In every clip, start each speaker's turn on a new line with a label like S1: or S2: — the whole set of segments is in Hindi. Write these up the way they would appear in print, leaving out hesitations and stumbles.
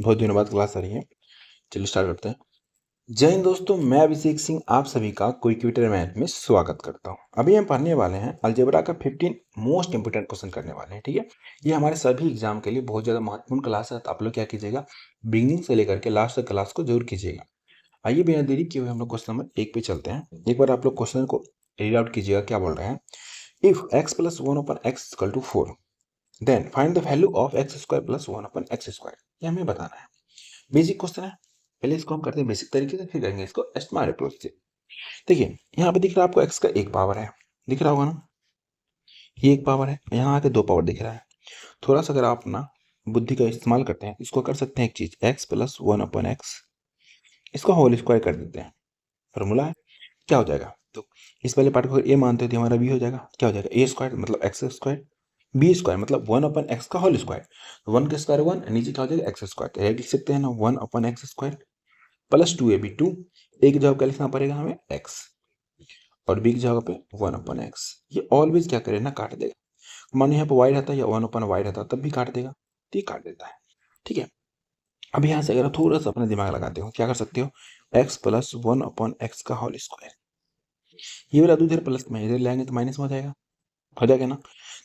S1: बहुत दिनों बाद क्लास आ रही है। चलिए स्टार्ट करते हैं। जय हिंद दोस्तों, मैं अभिषेक सिंह आप सभी का क्विक मैथ में स्वागत करता हूं। अभी हम पढ़ने वाले हैं अलजेब्रा का 15 मोस्ट इंपोर्टेंट क्वेश्चन करने वाले हैं। ठीक है, ये हमारे सभी एग्जाम के लिए बहुत ज़्यादा महत्वपूर्ण क्लास है। तो आप लोग क्या कीजिएगा, बिगिनिंग से लेकर के लास्ट तक क्लास को जरूर कीजिएगा। आइए बिना देरी किए हुए हम लोग क्वेश्चन नंबर 1 पे चलते हैं। एक बार आप लोग क्वेश्चन को रीड आउट कीजिएगा। क्या बोल रहे हैं, if x plus 1/x=4 then find the value of x² + 1/x²। ये हमें बताना है। बेसिक क्वेश्चन है, पहले इसको हम करते हैं बेसिक तरीके से, फिर करेंगे इसको स्मार्ट अप्रोच से। देखिए यहाँ पे दिख रहा है आपको x का एक पावर है, दिख रहा होगा ना, ये एक पावर है, यहाँ आके दो पावर दिख रहा है। थोड़ा सा अगर आप ना बुद्धि का इस्तेमाल करते हैं, इसको कर सकते हैं एक चीज, x+1/x, इसको होल स्क्वायर कर देते हैं। फॉर्मूला है, क्या हो जाएगा, तो इस वाले पार्ट को अगर a मानते हो तो हमारा b हो जाएगा। क्या हो जाएगा, a² मतलब x², b² मतलब 1/x का होल स्क्वायर। 1 का स्क्वायर 1, नीचे क्या हो जाएगा x², तो लिख सकते हैं ना 1/x² प्लस 2ab 2। ए की जगह क्या लिखना पड़ेगा हमें, x, और बी की जगह पे 1/x। ये ऑलवेज क्या करे ना, काट देगा। मानो यहाँ पे y रहता है या 1/y रहता तब भी काट देगा, तो ये काट देता है। ठीक है, अब यहाँ से अगर आप थोड़ा सा अपना दिमाग लगाते हो, क्या कर सकते हो, x+1/x का होल स्क्वायर। ये वाला इधर प्लस में इधर लाएंगे तो माइनस में हो जाएगा ना।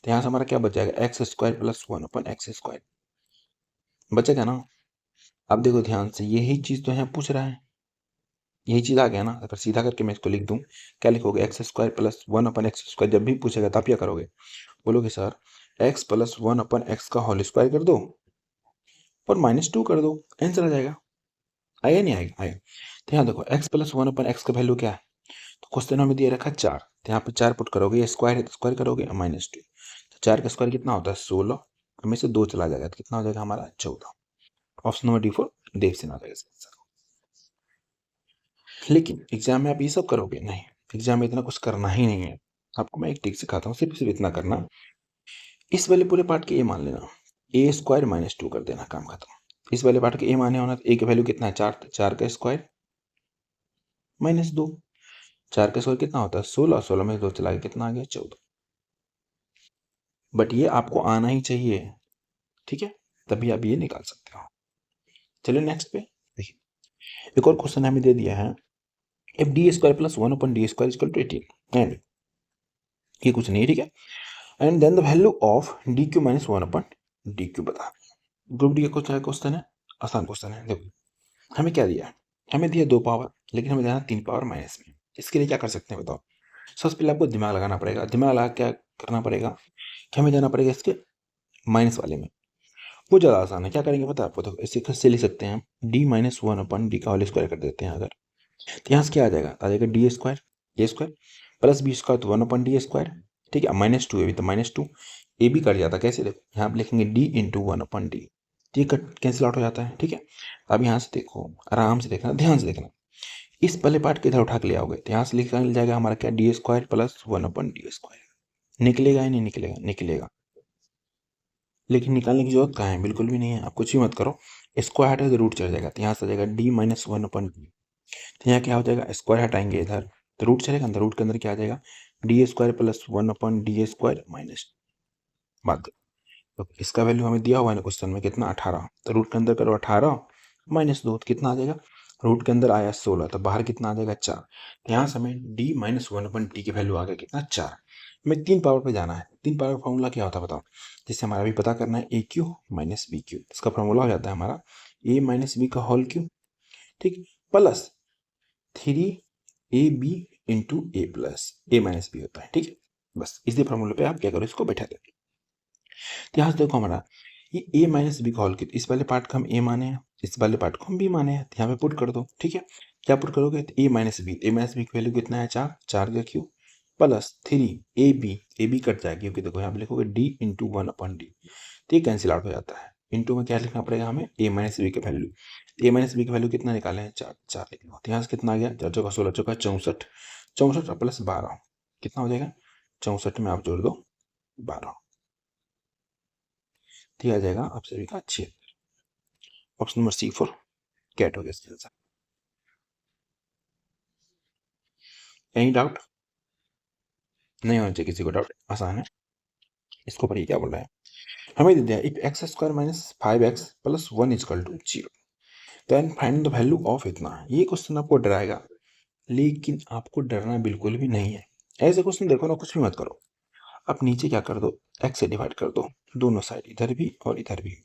S1: तो यहाँ से हमारा क्या बच जाएगा, x² + 1/x², बचेगा ना। अब देखो ध्यान से, यही चीज तो यहाँ पूछ रहा है, यही चीज आ गया ना। अगर सीधा करके मैं इसको लिख दूं, क्या लिखोगे, x² + 1/x²। जब भी पूछेगा तब क्या करोगे, बोलोगे सर x+1/x का होल स्क्वायर कर दो और -2 कर दो, आंसर आ जाएगा। आया नहीं आएगा, आएगा। तो यहाँ देखो x+1/x का वैल्यू क्या है, तो क्वेश्चन में दिया रखा 4, तो यहाँ पे 4 पुट करोगे, ये स्क्वायर है तो स्क्वायर करोगे -2, तो 4 का स्क्वायर कितना होता है 16, हमें से 2 चला जाएगा तो कितना हो जाएगा हमारा 14। Option number D4 Dev Singh आ जाएगा। लेकिन एग्जाम में आप ये सब करोगे नहीं, एग्जाम में इतना कुछ करना ही नहीं है। आपको मैं एक ट्रिक सिखाता हूँ, सिर्फ इतना करना, इस वाले पूरे पार्ट के ए मान लेना, a² -2 कर देना, काम खत्म। इस वाले पार्ट के ए माने होना, तो ए की वैल्यू कितना है 4, 4 का स्क्वायर -2, 4 का स्क्वायर कितना होता है 16, 16 में 2 चला गया, कितना आ गया 14। बट ये आपको आना ही चाहिए, ठीक है, तभी आप ये निकाल सकते हो। चलिए नेक्स्ट पे देखिए, एक और क्वेश्चन हमें दे दिया है, if d² + 1/d² = 18 एंड ये कुछ नहीं, ठीक है, and then the value of dq - 1/dq बता। ग्रुप डी का क्वेश्चन है, आसान क्वेश्चन है। देखो हमें क्या दिया है, हमें दिया 2 पावर, लेकिन हमें देना 3 पावर माइनस में। इसके लिए क्या कर सकते हैं बताओ। सबसे पहले आपको दिमाग लगाना पड़ेगा, दिमाग लगा क्या करना पड़ेगा कि हमें जाना पड़ेगा इसके माइनस वाले में। वो ज़्यादा आसान है, क्या करेंगे पता है आपको, देखो इसे फिर से लिख सकते हैं, d - 1/d का होल स्क्वायर कर देते हैं अगर, तो यहाँ से क्या आ जाएगा d² a² प्लस b² तो 1/d², ठीक है, -2 ए भी तो -2, ए भी कट जाता, कैसे देखो यहाँ पे लिखेंगे d × 1/d, ये कट कैंसिल आउट हो जाता है। ठीक है, अब यहाँ से देखो, आराम से देखना, ध्यान से देखना, इस पहले पार्ट के इधर उठा के ले आओगे तो यहाँ से लिखा मिल जाएगा हमारा क्या, d² + 1/d²। निकलेगा या नहीं निकलेगा, निकलेगा, लेकिन निकालने की जरूरत कहाँ है, बिल्कुल भी नहीं है। आप कुछ भी मत करो, स्क्वायर हटाओ तो रूट चल जाएगा, तो यहाँ से आ जाएगा d - 1/d, तो यहाँ क्या हो जाएगा, स्क्वायर हटाएंगे इधर तो रूट चलेगा, अंदर रूट के अंदर क्या आ जाएगा, d² + 1/d² माइनस, बात तो इसका वैल्यू हमें दिया हुआ है ना क्वेश्चन में कितना 18, तो रूट के अंदर करो 18 -2 तो कितना आ जाएगा, रूट के अंदर आया 16 तो बाहर कितना आ जाएगा 4, तो यहाँ से हमें d - 1/d की वैल्यू आ गया कितना 4। हमें 3 पावर पे जाना है, 3 पावर फॉर्मूला क्या होता है बताओ, जिससे हमारा भी पता करना है AQ - BQ, इसका फॉर्मूला हो जाता है हमारा a - b का होल क्यूब, ठीक, plus 3ab × a plus a - b होता है। ठीक है, बस इसी फॉर्मूले पे आप क्या करो, इसको बैठा दो। तो यहाँ से देखो हमारा ये a - b का होल क्यूब, इस वाले पार्ट को हम a माने हैं, इस वाले पार्ट को हम b माने हैं, तो यहाँ पे पुट कर दो। ठीक है, क्या पुट करोगे, तो a - b, a - b की वैल्यू कितना है 4, 4 का क्यूब प्लस 3ab कट जाएगा, क्योंकि देखो यहाँ पे लिखोगे d × 1/d, तो ये कैंसिल आउट हो जाता है। इंटू में क्या लिखना पड़ेगा हमें, a - b की वैल्यू, a - b की वैल्यू कितना निकाले हैं 4, 4 लिखना, तो यहाँ से कितना आ गया 4 चौका 16, चौका 64, 64 प्लस 12 कितना हो जाएगा 64 में आप जोड़ दो 12, ठीक आ जाएगा आप सभी का 6। ऑप्शन नंबर C4 कैट हो गया इसका आंसर। एनी डाउट, नहीं होना चाहिए किसी को डाउट, आसान है। इसको पढ़िए क्या बोल रहा है, हमें दे दिया if x square minus 5x plus 1 is equal to 0 then find the value of इतना। ये क्वेश्चन आपको डराएगा, लेकिन आपको डरना बिल्कुल भी नहीं है। ऐसे क्वेश्चन देखो ना, कुछ भी मत करो, अब नीचे क्या कर दो, x से डिवाइड कर दो दोनों साइड, इधर भी और इधर भी।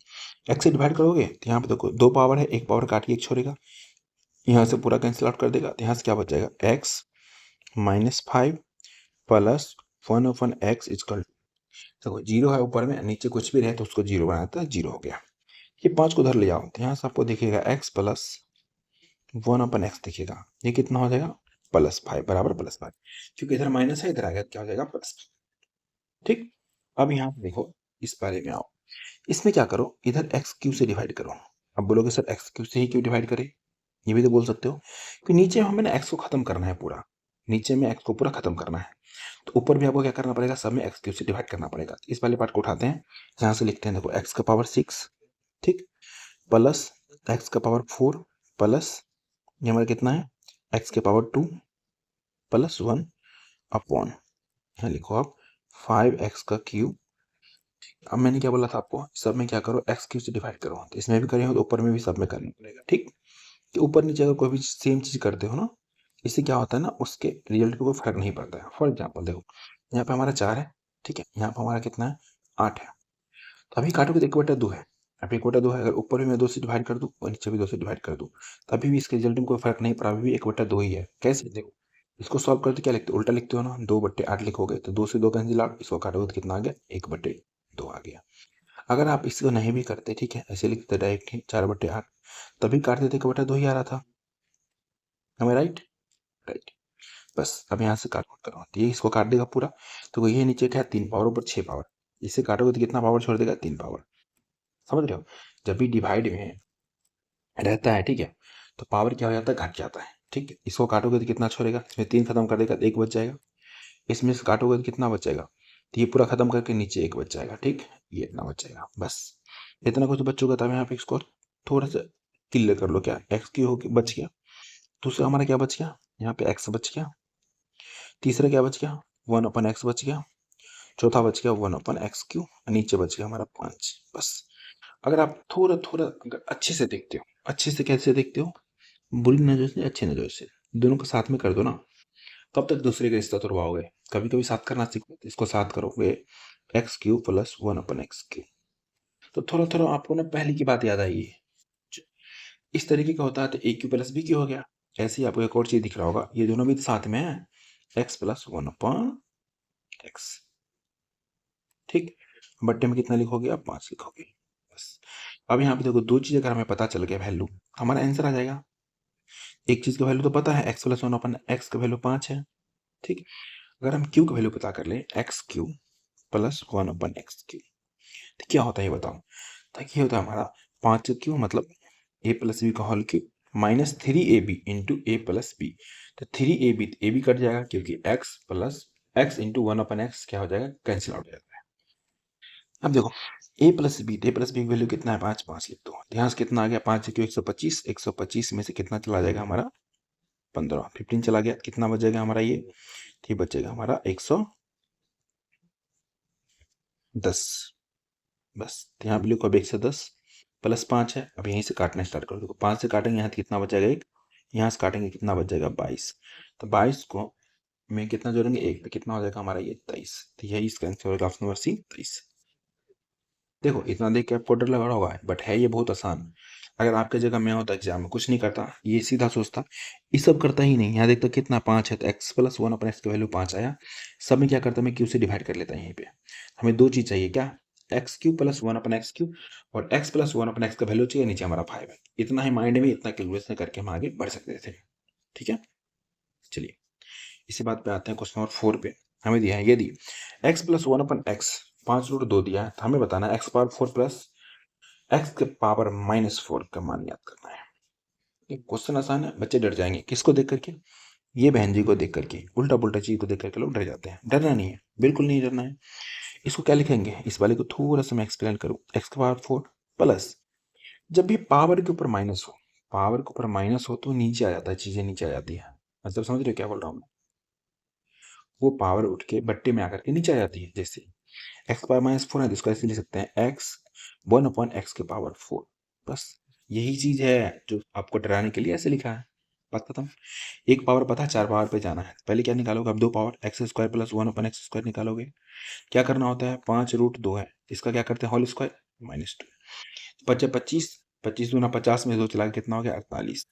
S1: x से डिवाइड करोगे तो यहाँ पे देखो दो पावर है, एक पावर काट के एक छोड़ेगा, यहाँ से पूरा कैंसिल आउट कर देगा, तो यहाँ से क्या बच जाएगा, x minus 5 plus 1/x is equal, देखो जीरो है ऊपर में, नीचे कुछ भी रहे तो उसको जीरो बनाता है, जीरो हो गया। ये 5 को उधर ले जाओ तो यहाँ से आपको दिखेगा x प्लस 1/x दिखेगा, ये कितना हो जाएगा, +5 बराबर +5, क्योंकि इधर माइनस है, इधर आ गया क्या हो जाएगा प्लस। ठीक, अब यहाँ पे देखो, इस बारे में आओ, इसमें क्या करो, इधर एक्स क्यू से डिवाइड करो। अब बोलोगे सर एक्स क्यू से ही क्यों डिवाइड करें, ये भी तो बोल सकते हो कि नीचे हमें ना एक्स को खत्म करना है पूरा, नीचे में एक्स को पूरा खत्म करना है, तो ऊपर भी आपको क्या करना पड़ेगा, सब में एक्स क्यू से डिवाइड करना पड़ेगा। इस वाले पार्ट को उठाते हैं, यहाँ से लिखते हैं, देखो एक्स का पावर 6, ठीक, प्लस एक्स का पावर 4 प्लस ये हमारा कितना है, एक्स के पावर 2 प्लस 1 अपॉन, यहाँ लिखो आप 5x का क्यूब। अब मैंने क्या बोला था आपको, सब में क्या करो, एक्स क्यू से डिवाइड करो, तो इसमें भी करें तो ऊपर में भी सब में करना पड़ेगा। ठीक, कि ऊपर नीचे अगर कोई भी सेम चीज करते हो ना, इससे क्या होता है ना, उसके रिजल्ट पे कोई फर्क नहीं पड़ता है। फॉर एग्जाम्पल देखो, यहाँ पे हमारा 4 है, ठीक है, यहाँ पे हमारा कितना है, 8 है, तो अभी काटोगे तो 1/2 है, अब 1/2 है, अगर ऊपर भी मैं 2 से डिवाइड कर दूँ और नीचे भी 2 से डिवाइड कर दूँ, तो अभी भी इसके रिजल्ट में कोई फर्क नहीं पड़ा, अभी भी 1/2 ही है। कैसे, देखो इसको सॉल्व करते क्या लिखते हो, उल्टा लिखते हो ना, 2/8 लिखोगे तो 2 से 2 कैंसिल आउट, इसको काटोगे तो कितना आ गया, 1/2 आ गया। अगर आप इसको नहीं भी करते, ठीक है, ऐसे लिखते डायरेक्ट ही 4/8, तभी काट देते 1/2 ही आ रहा था, हमें राइट, राइट। बस अब यहाँ से काट करो, तो ये इसको काट देगा पूरा, तो ये नीचे क्या है, 3 पावर ऊपर 6 पावर, इसे काटोगे तो कितना पावर छोड़ देगा, 3 पावर। समझ रहे हो, जब भी डिवाइड में रहता है, ठीक है, तो पावर क्या हो जाता है, घट जाता है। ठीक है, इसको काटोगे तो कितना छोड़ेगा, इसमें 3 खत्म कर देगा तो 1 बच जाएगा, इसमें से काटोगे तो कितना बचेगा, तो ये पूरा खत्म करके नीचे 1 बच जाएगा। ठीक, ये इतना बच जाएगा, बस इतना कुछ बच चुका था। यहाँ पे इसको थोड़ा सा क्लियर कर लो, क्या एक्स की हो बच गया, दूसरा हमारा क्या बच गया, यहाँ पे एक्स बच गया, तीसरा क्या बच गया, 1/x बच गया, चौथा बच गया 1/x3, नीचे बच गया हमारा 5। बस, अगर आप थोड़ा थोड़ा अगर अच्छे से देखते हो, अच्छे से कैसे देखते हो, बुरी नजर से अच्छी नजर से, दोनों को साथ में कर दो ना, तब तक दूसरे का रिश्ता तोड़वाओगे। कभी कभी साथ करना सीखो, इसको साथ करोगे, x³ प्लस 1/x3, तो थोड़ा थोड़ा आपको ना पहले की बात याद आएगी, इस तरीके का होता है, तो a³ प्लस b हो गया। ऐसे ही आपको एक और चीज दिख रहा होगा, ये दोनों भी साथ में है, x प्लस 1/x। ठीक, बट्टे में कितना लिखोगे आप, 5 लिखोगे, बस। अब यहाँ पे देखो, दो चीज अगर हमें पता चल गया वैल्यू, हमारा आंसर आ जाएगा। एक चीज का वैल्यू तो पता है, x प्लस 1/x का वैल्यू 5 है। ठीक, अगर हम q का वैल्यू पता कर ले, x³ प्लस 1/x3, तो क्या होता है ये बताओ, ताकि ये होता है हमारा 5 मतलब a प्लस बी का whole cube minus 3ab into ए प्लस बी, तो 3ab ए बी कट जाएगा, क्योंकि x plus x into 1/x क्या हो जाएगा, कैंसिल आउट हो जाएगा। अब देखो a प्लस बी की वैल्यू कितना है, 5, 5 लिख दो, ध्यान से कितना आ गया, 5 क्यों 125, 125 में से कितना चला जाएगा हमारा, 15 चला गया, कितना बचेगा हमारा, ये बचेगा हमारा 110। बस यहाँ पे लिखो, अब 110 प्लस 5 है, अब यहीं से काटना स्टार्ट करो, देखो 5 से काटेंगे यहाँ कितना बचेगा, एक, यहाँ से काटेंगे कितना बच जाएगा, 22, तो 22 को में कितना जोड़ेंगे, एक, तो कितना हो जाएगा हमारा ये 23, तो यही इसका आंसर होगा, ऑप्शन नंबर सी 23। देखो इतना देख के आपको डर लग रहा होगा, बट है ये बहुत आसान। अगर आपके जगह मैं होता एग्जाम में, कुछ नहीं करता, ये सीधा सोचता, ये सब करता ही नहीं, यहाँ देखता कितना 5 है, तो x प्लस 1/x की वैल्यू 5 आया, सब में क्या करता, मैं q से डिवाइड कर लेता यहीं पे। हमें दो चीज चाहिए, क्या, x³ प्लस 1/x3 और x प्लस 1/x का वैल्यू चाहिए, नीचे हमारा 5 है। इतना ही माइंड में, इतना कैलकुलेशन करके हम आगे बढ़ सकते थे। ठीक है, चलिए इसी बात पे आते हैं क्वेश्चन नंबर 4 पे। हमें दिया है, यदि x प्लस 1/x 5√2 दिया है, तो हमें बताना है x पावर 4 प्लस x के पावर -4 का मान याद करना है। ये क्वेश्चन आसान है, बच्चे डर जाएंगे, किसको देख करके, ये बहन जी को देख करके, उल्टा पुल्टा चीज को देख करके लोग डर जाते हैं। डरना नहीं है, बिल्कुल नहीं डरना है। इसको क्या लिखेंगे, इस वाले को थोड़ा सा मैं एक्सप्लेन करूं, x के पावर 4 प्लस, जब भी पावर के ऊपर माइनस हो, पावर के ऊपर माइनस हो तो नीचे आ जाता है, चीजें नीचे आ जाती है, मतलब समझ रहे हो क्या बोल रहा हूँ मैं, वो पावर उठ के बट्टे में आकर के नीचे आ जाती है। जैसे एक्स पावर -4 है तो इसको ऐसे लिख सकते हैं एक्स 1/x⁴। बस यही चीज है जो आपको डराने के लिए ऐसे लिखा है। बात खत्म। एक पावर पता है, 4 पावर पे जाना है। पहले क्या निकालोगे? अब 2 पावर x² + 1/x² निकालोगे। क्या करना होता है? 5√2 है, इसका क्या करते हैं? Whole square -2। बचे 25, 25 दूना 50 में 2 चला के कितना हो गया? 48।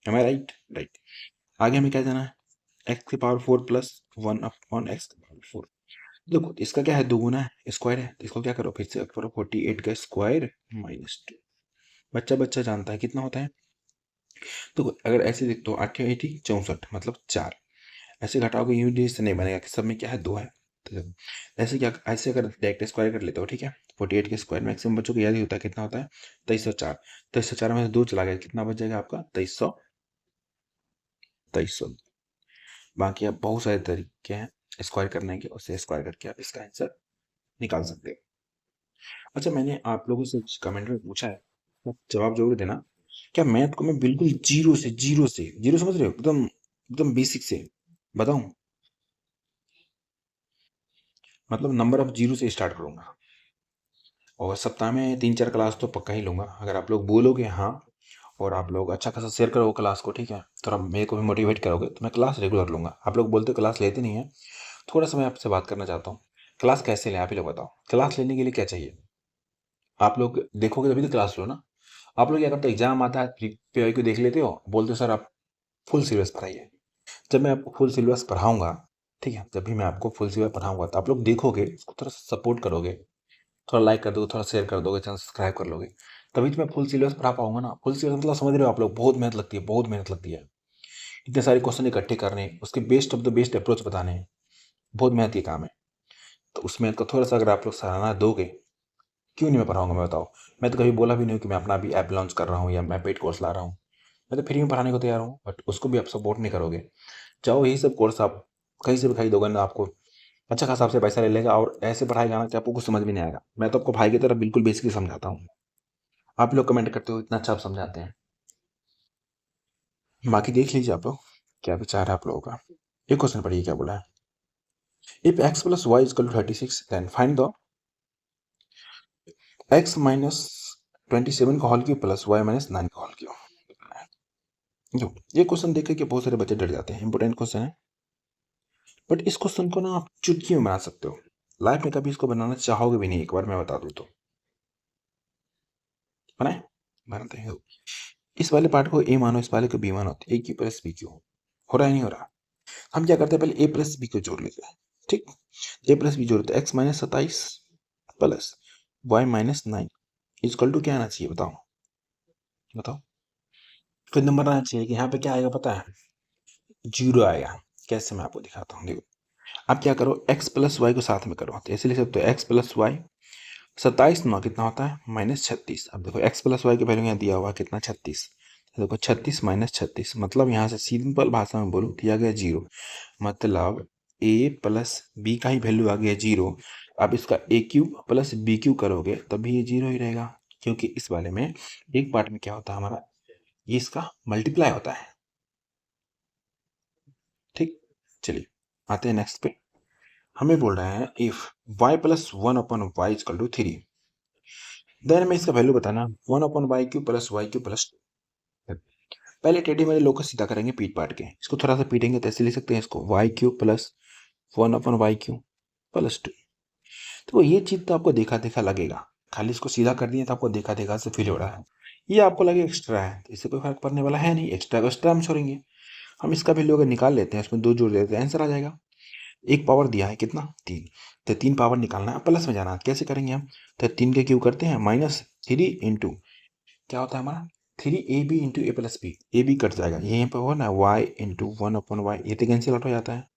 S1: एम आई राइट? राइट। आगे हमें क्या जाना है? x⁴ + 1/x⁴। देखो इसका क्या है? दुगुना है, स्क्वायर है, तो इसको क्या करो फिर से करो 48 का स्क्वायर -2। बच्चा बच्चा जानता है कितना होता है। तो अगर ऐसे देख तो 8 80 64 मतलब 4। ऐसे घटाओगे यूनिट से नहीं बनेगा कि सब में क्या है? 2 है। तो देखो, ऐसे क्या, ऐसे अगर डायरेक्ट स्क्वायर कर लेते हो, ठीक है, 48 के स्क्वायर मैक्सिमम बच्चों को याद ही होता है कितना होता है? 2304। 2304 में से 2 चला गया, कितना बच जाएगा आपका? 2300। 2300। बाकी अब बहुत सारे तरीके हैं स्क्वायर करने के, उससे स्क्वायर करके आप इसका आंसर निकाल सकते हो। अच्छा, मैंने आप लोगों से कमेंट में पूछा है, आप जवाब जरूर देना। क्या मैथ को मैं बिल्कुल जीरो समझ रहे हो? एकदम एकदम बेसिक से बताऊं? मतलब नंबर ऑफ जीरो से स्टार्ट करूंगा, और सप्ताह में 3-4 क्लास तो पक्का ही लूंगा। अगर आप लोग बोलोगे हाँ, और आप लोग अच्छा खासा शेयर करोगे क्लास को, ठीक है, थोड़ा मेरे को भी मोटिवेट करोगे, तो मैं क्लास रेगुलर लूंगा। आप लोग बोलते हो क्लास लेते नहीं है, थोड़ा सा मैं आपसे बात करना चाहता हूँ। क्लास कैसे लें आप ही लोग बताओ? क्लास लेने के लिए क्या चाहिए? आप लोग देखोगे तभी तो क्लास लो ना। आप लोग क्या करते हो? एग्जाम आता है, पीवाई को देख लेते हो, बोलते हो सर आप फुल सिलेबस पढ़ाइए। जब मैं आपको फुल सिलेबस पढ़ाऊंगा, ठीक है, जब भी मैं आपको फुल सिलेबस पढ़ाऊंगा तो आप लोग देखोगे, उसको थोड़ा सपोर्ट करोगे, थोड़ा लाइक कर दोगे, थोड़ा शेयर कर दोगे, चैनल सब्सक्राइब कर लोगे, तभी तो मैं फुल सिलेबस पढ़ा पाऊंगा ना। फुल सिलेबस मतलब समझ रहे हो आप लोग? बहुत मेहनत लगती है, बहुत मेहनत लगती है। इतने सारे क्वेश्चन इकट्ठे करने, उसके best of the best approach बताने, बहुत मेहनत के काम है। तो उस मेहनत का थोड़ा सा अगर आप लोग सराहना दोगे, क्यों नहीं मैं पढ़ाऊंगा? मैं बताओ। मैं तो कभी बोला भी नहीं कि मैं अपना भी ऐप लॉन्च कर रहा हूँ या मैं पेड कोर्स ला रहा हूँ। मैं तो फ्री में पढ़ाने को तैयार हूँ, बट उसको भी आप सपोर्ट नहीं करोगे। चाहो यही सब कोर्स आप कहीं से भी खरीदोगे दोगे ना, आपको अच्छा खासा आपसे पैसा ले लेगा, और ऐसे पढ़ाएगा ना कि आपको कुछ समझ भी नहीं आएगा। मैं तो आपको भाई की तरह बिल्कुल बेसिकली समझाता हूँ। आप लोग कमेंट करते हो इतना अच्छा आप समझाते हैं। बाकी देख लीजिए आप लोग क्या विचार है आप लोगों का। एक क्वेश्चन पढ़िए क्या बोला है। If x + y = 36 then find the x - 27 का होल क्यूब प्लस y - 9 का होल क्यूब। जो ये क्वेश्चन देख के बहुत सारे बच्चे डर जाते हैं, इंपॉर्टेंट क्वेश्चन है, बट इस क्वेश्चन को ना आप चुटकी में बना सकते हो। लाइफ में कभी इसको बनाना चाहोगे भी नहीं, एक बार मैं बता दूं तो। बनाए? बनाते हैं। इस वाले पार्ट को ए मानो, इस वाले को बी मानो, ए क्यू प्लस बी क्यू हो रहा है नहीं हो रहा? हम क्या करते हैं? पहले ए प्लस बी को जोड़ लेते हैं, ठीक। ए प्लस बी जोड़ते हैं, x - 27 plus y - 9 equal to क्या आना चाहिए? बताओ बताओ। कोई नंबर आना चाहिए कि यहाँ पे क्या आएगा पता है? 0 आएगा। कैसे? मैं आपको दिखाता हूँ, देखो। अब क्या करो, x + y को साथ में करो, तो ऐसे लिख सकते हो x + y। 27 9 कितना होता है? -36। अब देखो x + y की वैल्यू यहाँ दिया हुआ कितना? 36। देखो 36 - 36 मतलब यहाँ से सिंपल भाषा में बोलो, दिया गया 0, मतलब a प्लस बी का ही वैल्यू आ गया 0। अब इसका a cube plus B cube करोगे तब भी ये 0 ही रहेगा, क्योंकि इस वाले में एक पार्ट में क्या होता है हमारा, ये इसका मल्टीप्लाई होता है, ठीक। चलिए आते हैं नेक्स्ट पे। हमें बोल रहा है इफ y + 1/y = 3, देन में इसका वैल्यू बताना 1/y³ + y³ + 2। पहले टेढ़े मेढ़े लोग को सीधा करेंगे पीट पाट के, इसको थोड़ा सा पीटेंगे तो ऐसे लिख सकते हैं इसको y³ + 1/y³ + 2। तो ये चीज तो आपको देखा देखा लगेगा, खाली इसको सीधा कर दिए तो आपको देखा देखा से फील हो रहा है, ये आपको लगे एक्स्ट्रा है, तो इससे कोई फर्क पड़ने वाला है नहीं। एक्स्ट्रा को एक्स्ट्रा हम छोड़ेंगे। हम इसका वैल्यू अगर निकाल लेते हैं, इसमें 2 जोड़ देते हैं, आंसर आ जाएगा। एक पावर दिया है कितना? 3, तो 3 पावर निकालना है, प्लस में जाना है, कैसे करेंगे हम? तो 3 के क्यूब करते हैं, -3 इंटू क्या होता है हमारा 3ab into A plus B. A B cut जाएगा, ये यहाँ पे होगा ना y इंटू 1/y, ये तो कैंसिल आउट हो जाता है।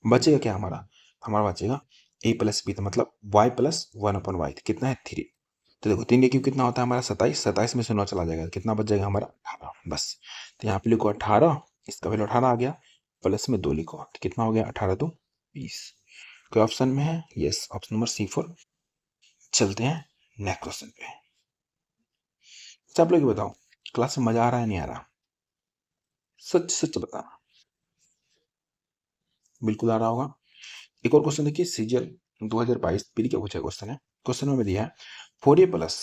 S1: बचेगा क्या हमारा? हमारा बचेगा ए प्लस बी, तो मतलब y प्लस 1/y कितना है? 3। तो देखो 3 का क्यूब कितना होता है हमारा? 27। 27 में से 9 चला जाएगा, कितना बच जाएगा हमारा? 18। बस, तो यहाँ पे लिखो 18, इसका वैल्यू 18 आ गया, प्लस में 2 लिखो, तो कितना हो गया? 18 2 20। कोई ऑप्शन में है? Yes, option number C4। चलते हैं नेक्स्ट क्वेश्चन पे। सब लोग बताओ, क्लास में मजा आ रहा है नहीं आ रहा? सच सच बताना। बिल्कुल आ रहा होगा। एक और क्वेश्चन देखिए, सीजीएल 2022 पीरी का पूछा क्वेश्चन है। क्वेश्चन में दिया है 4a plus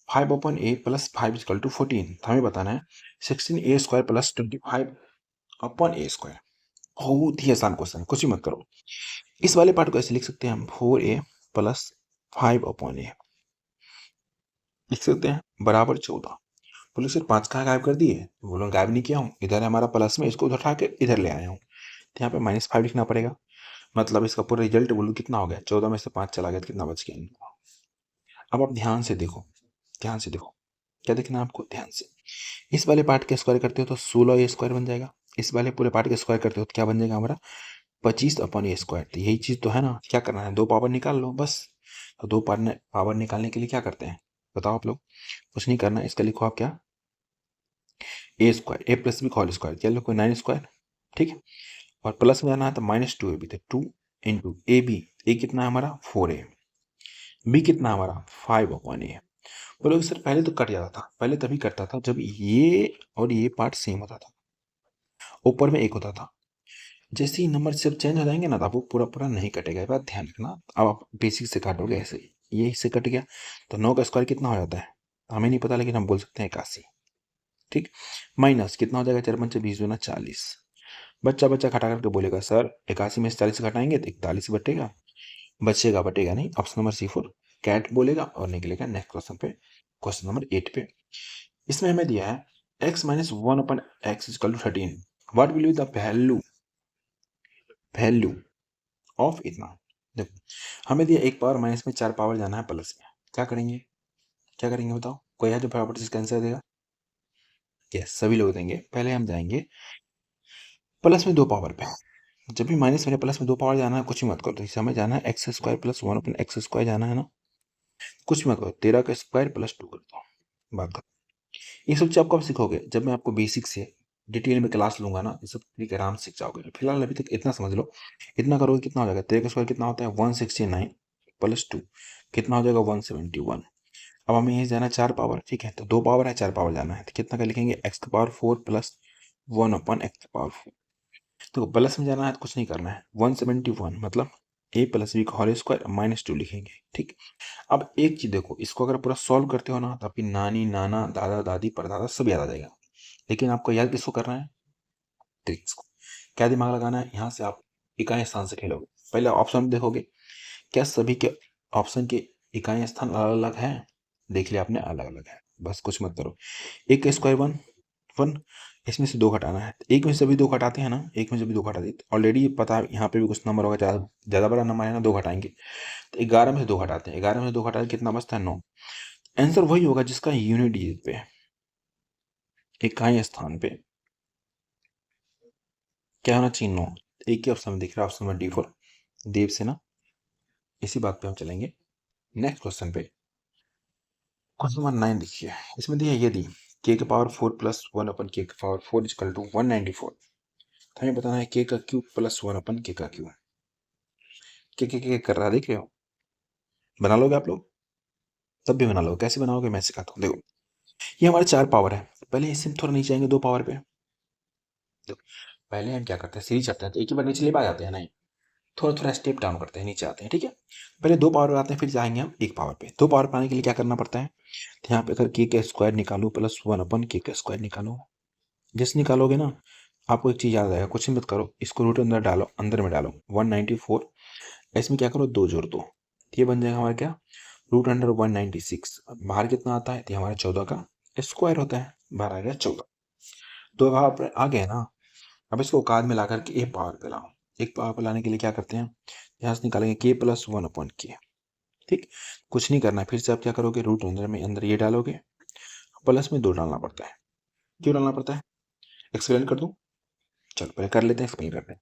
S1: 5/a plus 5 equal to 14। हमें बताना है 16a² प्लस 25/a²। बहुत ही आसान क्वेश्चन है, कुछ भी मत करो। इस वाले पार्ट को ऐसे लिख सकते हैं हम 4a प्लस 5/a लिख सकते हैं बराबर 14। बोले सर 5 कहाँ गायब कर दिए? बोलो गायब नहीं किया हूँ, इधर है हमारा प्लस में, इसको उठा के इधर ले आया हूँ। तो यहाँ पे -5 लिखना पड़ेगा। मतलब इसका पूरा रिजल्ट बोलो कितना हो गया, 14 में से 5 चला गया तो कितना बच गया। अब आप ध्यान से देखो, ध्यान से देखो, क्या देखना है आपको, ध्यान से। इस वाले पार्ट के स्क्वायर करते हो तो 16a² बन जाएगा। इस वाले पूरे पार्ट के स्क्वायर करते हो तो क्या बन जाएगा हमारा 25/a²। तो यही चीज तो है ना, क्या करना है, 2 पावर निकाल लो बस। तो 2 पावर निकालने के लिए क्या करते हैं बताओ आप लोग? कुछ नहीं करना, इसका लिखो आप क्या, a² a plus B whole square, क्या लिखो 9²। ठीक है, और प्लस में जाना है तो -2ab, तो 2 इंटू ए बी, ए कितना है हमारा 4a, बी कितना है हमारा 5/a। बोलोगे सर पहले तो कट जाता था, पहले तभी कटता था जब ये और ये पार्ट सेम होता था, ऊपर में 1 होता था। जैसे ही नंबर सिर्फ चेंज हो जाएंगे ना तो आपको पूरा पूरा नहीं कटेगा, ये बात ध्यान रखना। अब आप बेसिक से काटोगे ऐसे ही, ये इससे कट गया तो 9 का स्क्वायर कितना हो जाता है हमें नहीं पता, लेकिन हम बोल सकते हैं 81। ठीक, माइनस कितना हो जाएगा 4×5 = 20 × 40। बच्चा बच्चा घटा करके बोलेगा सर 81 में से 40 घटाएंगे तो 41 बटेगा, बचेगा बटेगा नहीं, ऑप्शन नंबर C4 कैट बोलेगा और निकलेगा नेक्स्ट क्वेश्चन पे, क्वेश्चन नंबर 8 पे। इसमें हमें दिया है x - 1/x = 13। What will be the value of इतना। देखो हमें दिया एक पावर माइनस में 4 पावर जाना है प्लस में, क्या करेंगे, क्या करेंगे बताओ? कोई है जो फटाफट इसका आंसर देगा? यस, सभी लोग देंगे। पहले हम जाएंगे प्लस में 2 पावर पे। जब भी माइनस में प्लस में 2 पावर जाना है कुछ भी मत करो, तो इसे हमें जाना है x² + 1/x² जाना है ना, कुछ मत करो, 13 का स्क्वायर प्लस 2 कर दो, बात खत्म। ये सब चीज आपको अब सीखोगे जब मैं आपको बेसिक से डिटेल में क्लास लूंगा ना, ये सब तरीके आराम से सीख जाओगे। फिलहाल अभी तक इतना समझ लो, इतना करोगे कितना हो जाएगा, 13 का स्क्वायर कितना होता है 169 + 2 कितना हो जाएगा 171। अब हमें यही जाना है 4 पावर, ठीक है, तो 2 पावर है 4 पावर जाना है तो कितना का लिखेंगे x⁴ + 1/x⁴। तो प्लस में जाना है तो कुछ नहीं करना है, 171 मतलब a + b का होल स्क्वायर -2 लिखेंगे। ठीक, अब एक चीज देखो, इसको अगर पूरा सॉल्व करते हो ना तो आपकी नानी नाना दादा दादी परदादा सब याद आ जाएगा, लेकिन आपको याद किसको करना है, ट्रिक्स को। क्या दिमाग लगाना है, यहाँ से आप इकाई स्थान से खेलोगे। पहले ऑप्शन देखोगे, क्या सभी के ऑप्शन के इकाई स्थान अलग अलग है, देख लिया आपने अलग अलग है, बस कुछ मत करो। 1 का स्क्वायर 1 1, इसमें से 2 घटाना है, एक में से भी 2 घटाते हैं ना, एक में से भी 2 घटाते हैं, ऑलरेडी पता है यहाँ पे भी कुछ नंबर होगा, ज़्यादा बड़ा नंबर है ना 2 घटाएंगे तो 11 में से 2 घटाते हैं, 11 में से 2 घटाते कितना बचता है 9। आंसर वही होगा जिसका यूनिट डिजिट पे, इकाई स्थान पे क्या होना चाहिए 9। एक ही ऑप्शन में दिख रहा है, ऑप्शन नंबर D4 देव से ना। इसी बात पे हम चलेंगे नेक्स्ट क्वेश्चन पे। क्वेश्चन नंबर 9 देखिए, इसमें दिया यदि k⁴ + 1/k⁴ = 194, तो हमें बताना है k³ + 1/k³। के कर रहा है, देख रहे हो, बना लोगे आप लोग, तब भी बना लो, कैसे बनाओगे मैं सिखाता हूँ। देखो ये हमारे 4 पावर है, पहले इससे थोड़ा नीचे आएंगे 2 पावर पे। देखो पहले हम क्या करते हैं, सीरीज चढ़ते हैं तो एक ही बार नीचे ले आ जाते हैं, नहीं थोड़ा थोड़ा स्टेप डाउन करते हैं, नीचे आते हैं। ठीक है, पहले 2 पावर पे आते हैं फिर जाएंगे हम 1 पावर पे। 2 पावर पे आने के लिए क्या करना पड़ता है, तो यहाँ पे अगर k² निकालो + 1/k² निकालो, जैसे निकालोगे ना आपको एक चीज याद आएगा, कुछ मत करो, इसको रूट अंदर डालो, अंदर में डालो 194, इसमें क्या करो 2 जोड़ दो, ये बन जाएगा हमारा क्या √196। बाहर कितना आता है, तो हमारा 14 का स्क्वायर होता है, बाहर आ गया 14। तो अब आ गया ना, अब इसको औकात में ला करके एक पावर पे लाओ। एक पावर पे लाने के लिए क्या करते हैं, यहाँ से निकालेंगे k + 1/k। ठीक, कुछ नहीं करना, फिर से आप क्या करोगे, रूट अंदर ये डालोगे, प्लस में 2 डालना पड़ता है। क्यों डालना पड़ता है, एक्सप्लेन कर दूं, चलो पहले कर लेते हैं, एक्सप्लेन करते हैं।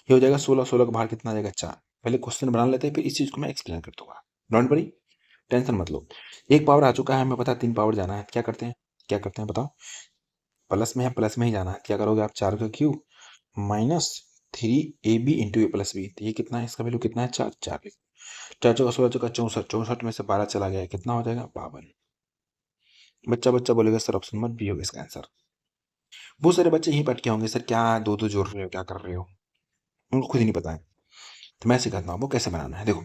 S1: ये हो जाएगा 16, 16 का बाहर कितना आ जाएगा 4। पहले क्वेश्चन बना लेते हैं फिर इस चीज को मैं एक्सप्लेन कर दूंगा, डोंट वरी, टेंशन मत लो। एक पावर आ चुका है, हमें पता है 3 पावर जाना है, क्या करते हैं, क्या करते हैं बताओ, प्लस में है प्लस में ही जाना है, क्या करोगे आप 4 का क्यूब -3ab × a + b, तो ये कितना है, इसका वैल्यू कितना है 4, 4 4 चौका 16 चौका 64, 64 में से 12 चला गया, कितना हो जाएगा 52। बच्चा बच्चा बोलेगा सर ऑप्शन नंबर बी होगा इसका आंसर। बहुत सारे बच्चे यहीं पटके होंगे, सर क्या 2 2 जोड़ रहे हो, क्या कर रहे हो, उनको खुद ही नहीं पता है, तो मैं सिखाता हूँ आपको कैसे बनाना है। देखो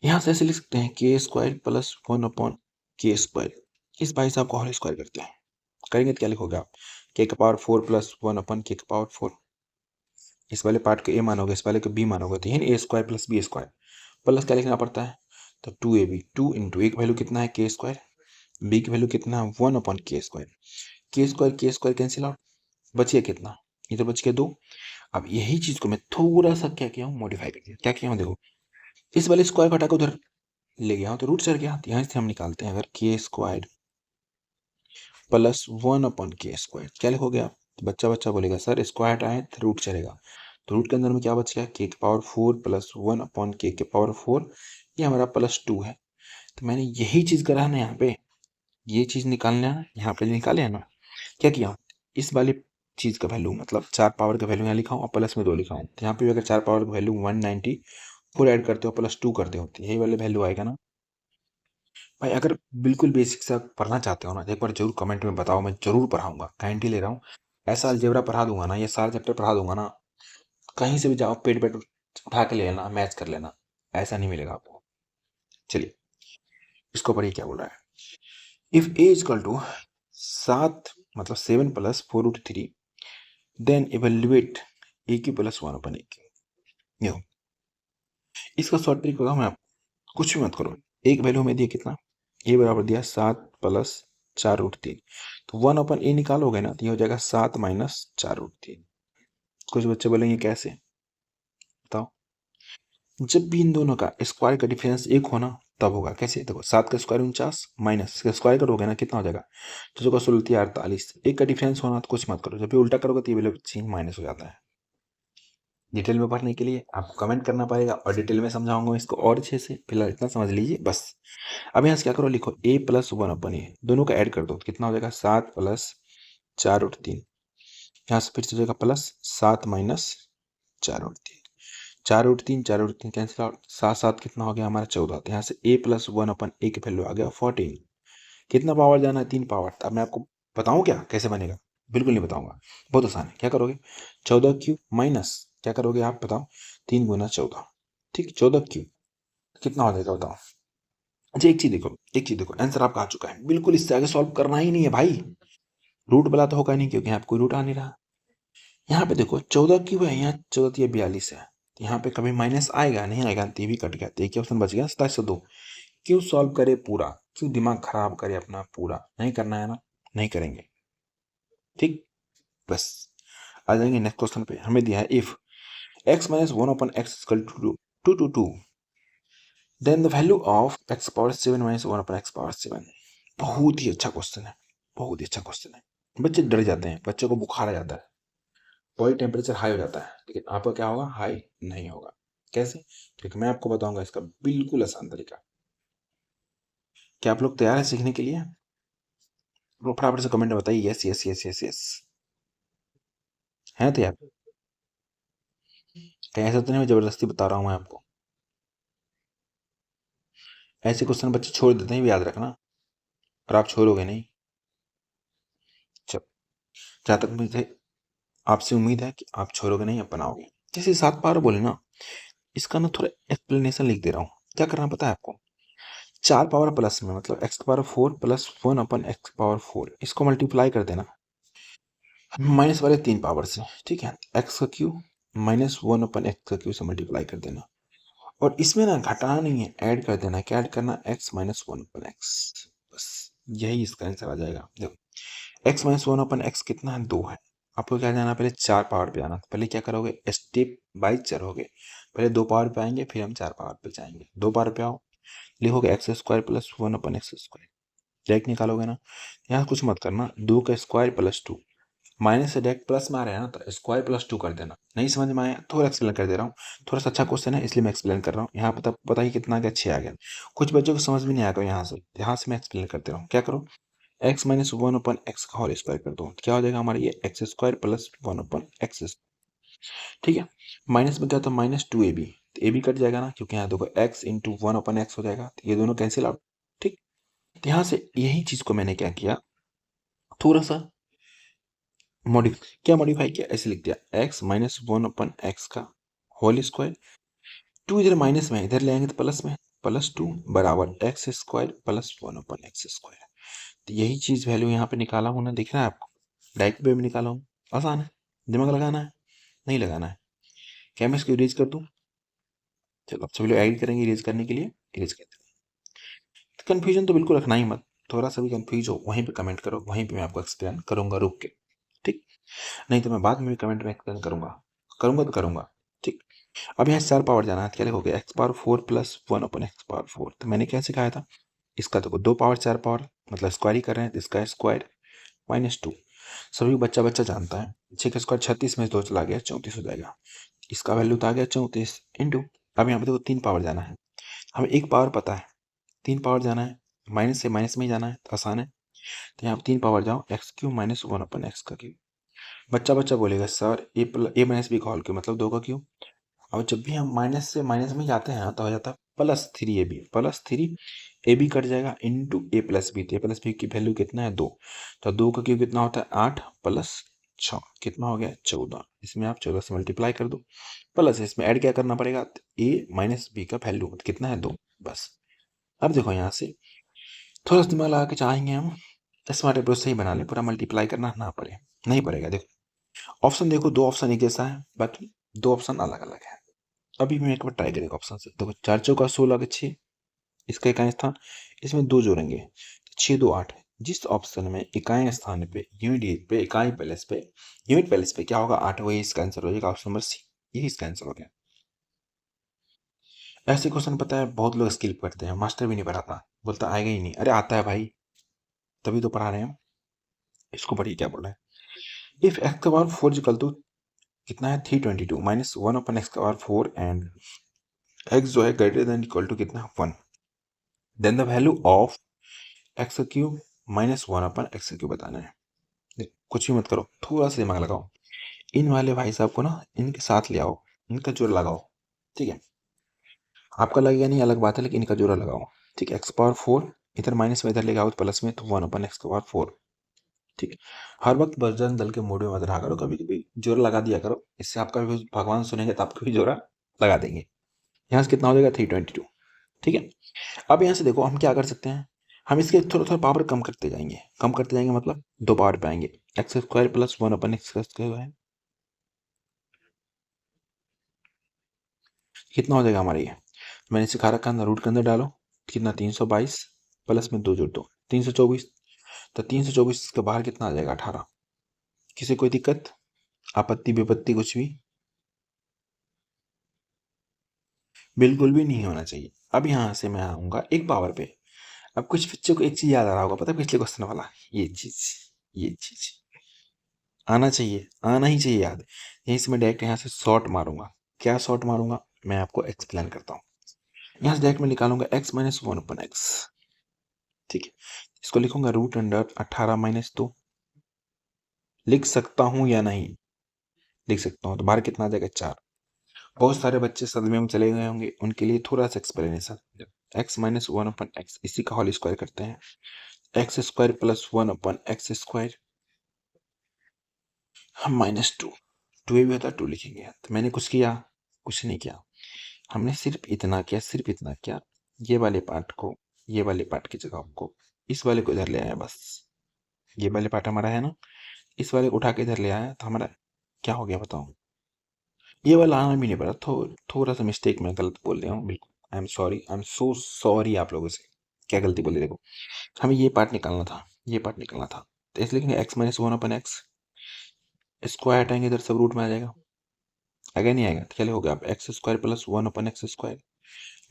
S1: यहाँ से ऐसे लिख सकते हैं के स्क्वायर प्लस 1/k²। इस भाई साहब को होल स्क्वायर करते हैं, करेंगे तो क्या लिखोगे आप, k⁴ प्लस 1/k⁴। इस वाले पार्ट को a मानोगे, इस वाले को b मानोगे, तो यही a² प्लस b² प्लस क्या लिखना पड़ता है, तो 2ab, 2 इंटू एक वैल्यू कितना है k², b की वैल्यू कितना है 1/k²। k² कैंसिल आउट, बचिए कितना, ये तो बच गया 2। अब यही चीज को मैं थोड़ा सा क्या किया हूँ, मॉडिफाई कर दिया। क्या किया हूँ देखो, इस वाले स्क्वायर को हटा के उधर ले गया हूँ तो रूट चढ़ गया। तो यहाँ से हम निकालते हैं, अगर k² प्लस 1/k², क्या लिखोगे आप, तो बच्चा बच्चा बोलेगा सर स्क्वायर हटाए तो रूट चलेगा, तो रूट के अंदर में क्या बच गया, k⁴ प्लस 1/k⁴, ये हमारा +2 है। तो मैंने यही चीज करा है ना, यहाँ पे ये चीज निकालना है, यहाँ पे निकाले है ना, क्या किया, इस वाली चीज का वैल्यू मतलब 4 पावर का वैल्यू यहाँ लिखा हूँ और प्लस में 2 लिखा हूँ। तो यहाँ पे भी अगर 4 पावर का वैल्यू 194 ऐड करते हो प्लस 2 करते हो, तो यही वाले वैल्यू आएगा ना भाई। अगर बिल्कुल बेसिक से आप पढ़ना चाहते हो ना, एक बार जरूर कमेंट में बताओ, मैं जरूर पढ़ाऊंगा, गारंटी ले रहा हूँ। ऐसा अलजेब्रा पढ़ा दूंगा ना, ये सारा चैप्टर पढ़ा दूंगा ना, कहीं से भी जाओ पेट पेट उठा के ले लेना, मैच कर लेना, ऐसा नहीं मिलेगा आपको। चलिए इसको पढ़िए क्या बोल रहा है, इफ a इक्वल टू 7 मतलब 7 plus 4√3 then evaluate a³ plus 1/a³। देखो इसका शॉर्ट ट्रिक बताऊं मैं आपको, कुछ भी मत करो, एक वैल्यू हमें दिया कितना, a बराबर दिया 7 प्लस 4√3, तो 1/a निकालोगे ना तो ये हो जाएगा 7 माइनस 4√3। कुछ बच्चे बोलेंगे कैसे, बताओ, जब भी इन दोनों का स्क्वायर का डिफरेंस एक होना तब होगा। कैसे, देखो 7 का स्क्वायर 49 माइनस का स्क्वायर करोगे ना कितना हो जाएगा, तो जो 16 48, एक का डिफरेंस होना तो कुछ मत करो, जब भी उल्टा करोगे तो ये वैल्यू चेंज माइनस हो जाता है। डिटेल में पढ़ने के लिए आपको कमेंट करना पड़ेगा और डिटेल में समझाऊंगा इसको और अच्छे से, फिलहाल इतना समझ लीजिए बस। अब यहाँ से क्या करो, लिखो a प्लस 1/a, दोनों का ऐड कर दो, कितना हो जाएगा 7 प्लस 4√3, यहाँ से फिर से हो जाएगा प्लस 7 माइनस 4√3, 4√3 कैंसिल आउट, 7 कितना हो गया हमारा 14। तो यहाँ से a प्लस 1/a की वैल्यू आ गया 14। कितना पावर जाना है, 3 पावर। अब मैं आपको बताऊं क्या कैसे बनेगा, बिल्कुल नहीं बताऊंगा, बहुत आसान है। क्या करोगे, 14³ माइनस क्या करोगे आप बताओ, 3 गुना 14, ठीक, 14³ कितना हो जाएगा बताओ। अच्छा एक चीज देखो, आंसर आपका आ चुका है, बिल्कुल इससे आगे सॉल्व करना ही नहीं है भाई, रूट वाला तो होगा नहीं क्योंकि यहाँ पे कोई रूट आ नहीं रहा। यहाँ पे देखो 14³ है, यहाँ 14 42 है, तो यहाँ पे कभी माइनस आएगा नहीं आएगा, तो ये भी कट गया, तो एक ही ऑप्शन बच गया 2702। क्यों सॉल्व करे पूरा, क्यों दिमाग खराब करे अपना, पूरा नहीं करना है ना, नहीं करेंगे, ठीक, बस। आ जाएंगे नेक्स्ट क्वेश्चन पे, हमें दिया है if x minus 1/x equal to 2 then the value of x⁴ minus 1/x⁴। बहुत ही अच्छा क्वेश्चन है, बहुत ही अच्छा क्वेश्चन है। बच्चे डर जाते हैं, बच्चों को बुखार आ जाता है, बॉडी टेम्परेचर हाई हो जाता है, लेकिन आपका क्या होगा, हाई नहीं होगा। कैसे, क्योंकि मैं आपको बताऊंगा इसका बिल्कुल आसान तरीका। क्या आप लोग तैयार हैं सीखने के लिए, लोग फटाफट से कमेंट में बताइए yes yes yes yes yes, है तैयार। कहीं ऐसा तो नहीं मैं जबरदस्ती बता रहा हूँ मैं आपको, ऐसे क्वेश्चन बच्चे छोड़ देते हैं, भी याद रखना, और आप छोड़ोगे नहीं। जब जहाँ तक मुझे आपसे उम्मीद है कि आप छोड़ोगे नहीं, आप बनाओगे। जैसे 7 पावर बोले ना, इसका ना थोड़ा एक्सप्लेनेशन लिख दे रहा हूँ। क्या करना पता है आपको, 4 पावर प्लस में मतलब x⁴ प्लस 1/x⁴, इसको मल्टीप्लाई कर देना माइनस वाले 3 पावर से, ठीक है, x³ माइनस 1/x³ से मल्टीप्लाई कर देना, और इसमें ना घटाना नहीं है, ऐड कर देना। क्या ऐड करना, x माइनस 1/x, बस यही इसका आंसर आ जाएगा। देखो x माइनस 1/x कितना है, 2 है। आपको क्या जाना, पहले 4 पावर पे आना, पहले क्या करोगे, स्टेप बाई चलोगे, पहले 2 पावर पे आएंगे फिर हम 4 पावर पे जाएंगे। 2 पावर पे आओ, लिखोगे x² प्लस 1/x², डायरेक्ट निकालोगे ना, यहाँ कुछ मत करना, 2 का स्क्वायर प्लस 2, माइनस से डायरेक्ट प्लस में आ रहा है ना, तो स्क्वायर प्लस 2 कर देना। नहीं समझ में आया, थोड़ा एक्सप्लेन कर दे रहा हूँ, थोड़ा सा अच्छा क्वेश्चन है इसलिए मैं एक्सप्लेन कर रहा हूँ। यहाँ पता ही कितना आ गया, 6 आ गया। कुछ बच्चों को समझ में नहीं आएगा, यहाँ से मैं एक्सप्लेन कर दे रहा हूँ। क्या करो, x माइनस 1/x का होल स्क्वायर कर दो, क्या हो जाएगा हमारा ये x² प्लस 1/x, ठीक है। माइनस में क्या था, माइनस 2ab, तो ab कट जाएगा ना, क्योंकि यहाँ देखो x इंटू 1/x हो जाएगा, तो ये दोनों कैंसिल आउट, ठीक। तो यहाँ से यही चीज को मैंने क्या किया, थोड़ा सा क्या मॉडिफाई किया, ऐसे लिख दिया x माइनस 1/x का होल स्क्वायर, 2 इधर माइनस में, इधर ले आएंगे तो प्लस में, +2 बराबर एक्स स्क्वायर प्लस 1/x²। तो यही चीज वैल्यू यहाँ पे निकाला हूँ ना, दिख रहा है आपको? डायरेक्ट वे में निकाला हूँ, आसान है। दिमाग लगाना है? नहीं लगाना है। क्या मैं इसको इरेज कर दूँ? चलो अब सभी लोग एडिट करेंगे इरेज करने के लिए, इरेज करते हैं। तो कन्फ्यूजन तो बिल्कुल रखना ही मत, थोड़ा सा भी कंफ्यूज हो वहीं पे कमेंट करो, वहीं पे मैं आपको एक्सप्लेन करूंगा रुक के, ठीक? नहीं तो मैं बाद में भी कमेंट में एक्सप्लेन करूंगा, करूंगा तो करूंगा, ठीक? अब यहाँ 4 पावर जाना है, क्या लिखोगे? x⁴ plus 1/x⁴। तो मैंने क्या सिखाया था? इसका देखो 2 पावर 4 पावर मतलब स्क्वायर ही कर रहे हैं, तो इसका स्क्वायर -2। सभी बच्चा बच्चा जानता है, 6 का स्क्वायर 36 में 2 चला गया 34 हो जाएगा। इसका वैल्यू तो आ गया 34 इंटू, अब यहाँ पे देखो 3 पावर जाना है, हमें 1 पावर पता है, 3 पावर जाना है, माइनस से माइनस में ही जाना है तो आसान है। तो यहाँ पे 3 पावर जाओ, x³ - 1/x²। बच्चा बच्चा बोलेगा सर a माइनस बी का होल क्यूब मतलब 2 का क्यूब। और जब भी हम माइनस से माइनस में जाते हैं तो हो जाता है +3ab, +3ab कट जाएगा इंटू a प्लस बी। तो a प्लस बी की वैल्यू कितना है? 2। तो 2 का क्यूब कितना होता है? 8 + 6 कितना हो गया? 14। इसमें आप 14 से मल्टीप्लाई कर दो, प्लस इसमें ऐड क्या करना पड़ेगा? a माइनस बी का वैल्यू कितना है? 2। बस। अब देखो यहाँ से थोड़ा सा दिमाग लगा के चाहेंगे हम स्मार्ट अप्रोच से ही बना ले, पूरा मल्टीप्लाई करना ना पड़े, नहीं पड़ेगा। देखो ऑप्शन, देखो 2 ऑप्शन एक जैसा है, बाकी 2 ऑप्शन अलग अलग है। अभी मैं एक बार ट्राई करेगा ऑप्शन से। देखो 4 चौका 16 के 6, इसका इकाई स्थान, इसमें 2 जोड़ेंगे तो 6 2 8। जिस ऑप्शन में इकाई स्थान पे यूनिट पे इकाई पैलेस पे क्या होगा? 8, वही इसका आंसर हो जाएगा, ऑप्शन नंबर सी, यही इसका आंसर हो गया। ऐसे क्वेश्चन पता है बहुत लोग स्किप करते हैं, मास्टर भी नहीं पढ़ाता, बोलता आएगा ही नहीं। अरे आता है भाई, तभी तो पढ़ा रहे हैं हम। इसको पढ़िए क्या बोल रहे हैं। इफ x⁴ इक्वल टू कितना है? 322 - 1/x⁴ एंड x जो है ग्रेटर देन इक्वल टू कितना? 1, then the value of x³ - 1/x³ बताना है। कुछ भी मत करो, थोड़ा सा दिमाग लगाओ। इन वाले भाई साहब को ना इनके साथ ले आओ, इनका जोड़ लगाओ, ठीक है? आपका लगेगा नहीं अलग बात है, लेकिन इनका जोड़ा लगाओ, ठीक है? x⁴ इधर माइनस में इधर लेके आओ प्लस में, तो 1/x⁴, ठीक है? हर वक्त बजरंग दल के मूड में मत रहा करो, कभी कभी जोड़ा लगा दिया करो, इससे आपका भी भगवान सुनेंगे तो आपको भी जोड़ा लगा देंगे। यहाँ से कितना हो जाएगा? 322, ठीक है? अब यहाँ से देखो हम क्या कर सकते हैं, हम इसके थोड़ा थोड़ा पावर कम करते जाएंगे मतलब 2 पावर पे आएंगे। x² + 1/x² है, कितना हो जाएगा हमारा ये? मैंने सिखा रखा है, रूट के अंदर डालो, कितना? 322 प्लस में 2 जोड़ दो 324। तो 324 के बाहर कितना आ जाएगा? 18। किसी कोई दिक्कत, आपत्ति विपत्ति कुछ भी? बिल्कुल भी नहीं होना चाहिए। अब यहाँ से मैं आऊंगा एक पावर पे। अब कुछ बच्चों को एक चीज याद आ रहा होगा, पता है पिछले क्वेश्चन वाला, ये चीज आना चाहिए, आना ही चाहिए याद। यहीं से मैं डायरेक्ट यहाँ से शॉर्ट मारूंगा। क्या शॉर्ट मारूंगा मैं आपको एक्सप्लेन करता हूँ। यहाँ से डायरेक्ट मैं निकालूंगा x - 1/x, ठीक है? इसको लिखूंगा √18 - 2। लिख सकता हूँ या नहीं? लिख सकता हूँ। तो बाहर कितना आ जाएगा? 4। बहुत सारे बच्चे सदमे में चले गए होंगे, उनके लिए थोड़ा सा एक्सप्लेनेशन। x - 1/x इसी का होल स्क्वायर करते हैं, x² + 1/x², हम -2, 2 भी होता है 2 लिखेंगे। तो मैंने कुछ किया? कुछ नहीं किया, हमने सिर्फ इतना किया, ये वाले पार्ट की जगह को इस वाले को इधर ले आया बस। ये वाले पार्ट हमारा है ना, इस वाले को उठा के इधर ले आया, तो हमारा क्या हो गया बताओ? ये वाला आना भी नहीं पड़ा, थोड़ा सा मिस्टेक मैं गलत बोल रहा हूँ, बिल्कुल आई एम सो सॉरी आप लोगों से। क्या गलती बोली? देखो हमें ये पार्ट निकालना था, तो इसलिए लिखेंगे x - 1/x, स्क्वायर हटाएंगे इधर, सब रूट में आ जाएगा, आगे नहीं आएगा। तो क्या हो गया? आप x² + 1/x²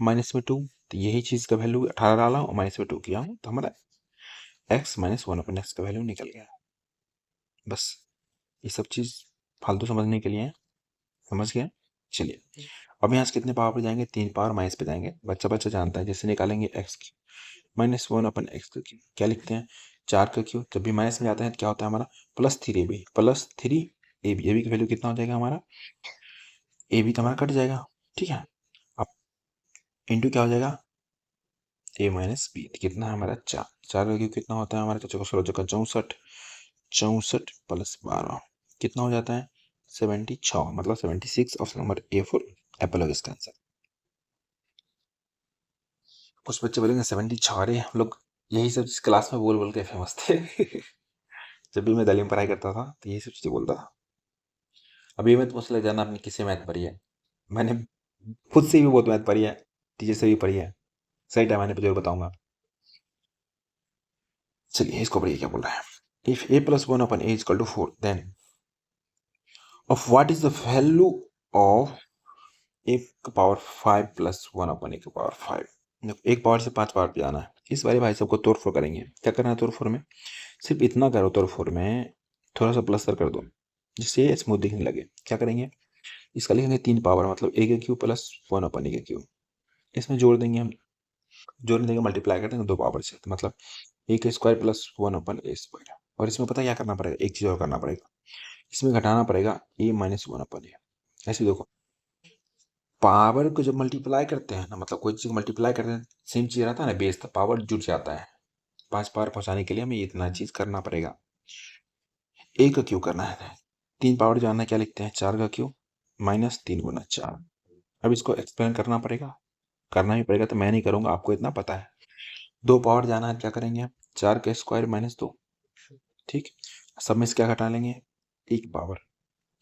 S1: माइनस में 2। तो यही चीज का वैल्यू 18 डाला और माइनस में 2 किया हूँ, तो हमारा x - 1/x का वैल्यू निकल गया। बस ये सब चीज फालतू समझने के लिए है, समझ गया? चलिए अब यहाँ से कितने पावर पे जाएंगे? 3 पावर माइनस पे जाएंगे, बच्चा बच्चा जानता है। जैसे निकालेंगे x³ - 1/x², क्या लिखते हैं? 4 का क्यूब। जब भी माइनस में जाता है तो क्या होता है हमारा? +3ab की वैल्यू कितना हो जाएगा हमारा? ए बी तो हमारा कट जाएगा, ठीक है? अब इंटू क्या हो जाएगा? a - b, कितना है हमारा? 4। 4 का क्यूब कितना होता है हमारा? 4 16 चौका 64, 64 + 12 कितना हो जाता है? 76, मतलब 76। ऑप्शन नंबर A4 एप्पल होगा इसका आंसर। कुछ बच्चे बोलेंगे 70 छारे, हम लोग यही सब चीज क्लास में बोल बोल के फेमस थे। जब भी मैं दिल्ली में पढ़ाई करता था तो यही सब चीजें बोलता था। अभी मैं तुमसे लग जाना, आपने किससे मैथ पढ़ी है? मैंने खुद से भी बहुत मैथ पढ़ी है, टीचर से भी पढ़ी है। सही टाइम आने पर जरूर बताऊंगा। चलिए इसको पढ़िए क्या बोल रहा है। If a plus 1 upon a is equal to 4, then of what is the value of a power 5 plus 1 upon a की पावर 5। देखो एक पावर से 5 पावर पे जाना है। इस बारे भाई सबको तोड़ फोड़ करेंगे। क्या करना है तोड़ फोड़ में? सिर्फ इतना करो तोड़ फोड़ में, थोड़ा सा प्लस कर दो जिससे स्मूथ दिखने लगे। क्या करेंगे? इसका लिखेंगे 3 पावर, मतलब a का क्यूब प्लस 1 अपन a का क्यूब। इसमें जोड़ देंगे हम, जोड़ नहीं देंगे, मल्टीप्लाई कर देंगे 2 पावर से, तो मतलब a का square plus 1 upon a square. और इसमें पता क्या करना पड़ेगा? एक चीज और करना पड़ेगा, इसमें घटाना पड़ेगा a माइनस 1 अपन a। ऐसे देखो, पावर को जब मल्टीप्लाई करते हैं ना, मतलब कोई चीज मल्टीप्लाई करते हैं, सेम चीज रहता है ना बेस, तो पावर जुड़ जाता है। 5 पावर पहुंचाने के लिए हमें इतना चीज करना पड़ेगा। a का क्यूब करना है, 3 पावर जानना है, क्या लिखते हैं? 4 का क्यूब माइनस 3 गुना 4। अब इसको एक्सप्लेन करना पड़ेगा, करना ही पड़ेगा, तो मैं नहीं करूंगा, आपको इतना पता है। 2 पावर जाना है, क्या करेंगे? 4 का स्क्वायर माइनस 2। ठीक, सब में से क्या घटा लेंगे? एक पावर,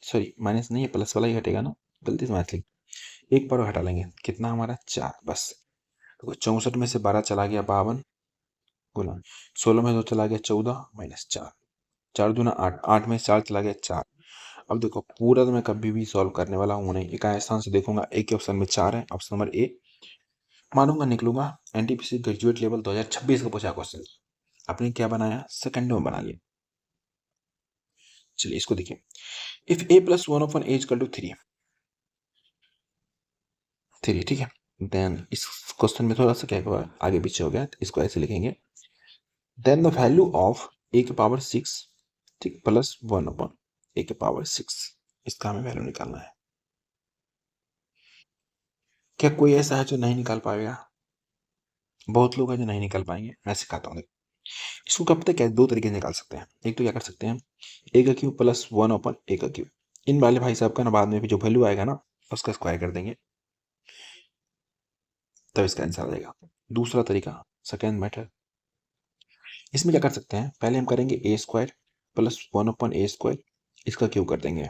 S1: सॉरी माइनस नहीं है, प्लस वाला ही घटेगा ना, गलती से मैथ लिख। एक पावर हटा लेंगे, कितना हमारा? 4, बस। तो 64 में से 12 चला गया 52 गुना 16 में 2 चला गया 14 माइनस 4, 4 दूना 8, 8 में 4 चला गया 4। अब देखो पूरा तो मैं कभी भी सॉल्व करने वाला हूँ नहीं, एक आसान से देखूंगा। एक के ऑप्शन में 4 है, ऑप्शन नंबर ए मानूंगा, निकलूंगा। एनटीपीसी ग्रेजुएट लेवल 2026 का पूछा क्वेश्चन, आपने क्या बनाया? सेकंड में बना लिया। चलिए इसको देखिए। If a plus 1 of 1 a equal to 3, ठीक है। देन इस क्वेश्चन में थोड़ा सा क्या हुआ, आगे पीछे हो गया, तो इसको ऐसे लिखेंगे। Then the value of a के पावर 6, ठीक, प्लस 1 अपॉन a के पावर 6, इसका हमें वैल्यू निकालना है। क्या कोई ऐसा है जो नहीं निकाल पाएगा? बहुत लोग हैं जो नहीं निकाल पाएंगे, मैं सिखाता हूँ। इसको कब तक क्या दो तरीके से निकाल सकते हैं। एक तो क्या कर सकते हैं, a का क्यूब प्लस 1 अपॉन a का क्यूब। इन वाले भाई साहब का ना बाद में भी जो वैल्यू आएगा ना, उसका स्क्वायर कर देंगे, तब इसका आंसर आ जाएगा। दूसरा तरीका, सेकेंड मेथड, इसमें क्या कर सकते हैं, पहले हम करेंगे a square plus 1 upon a square, इसका क्यूब कर देंगे,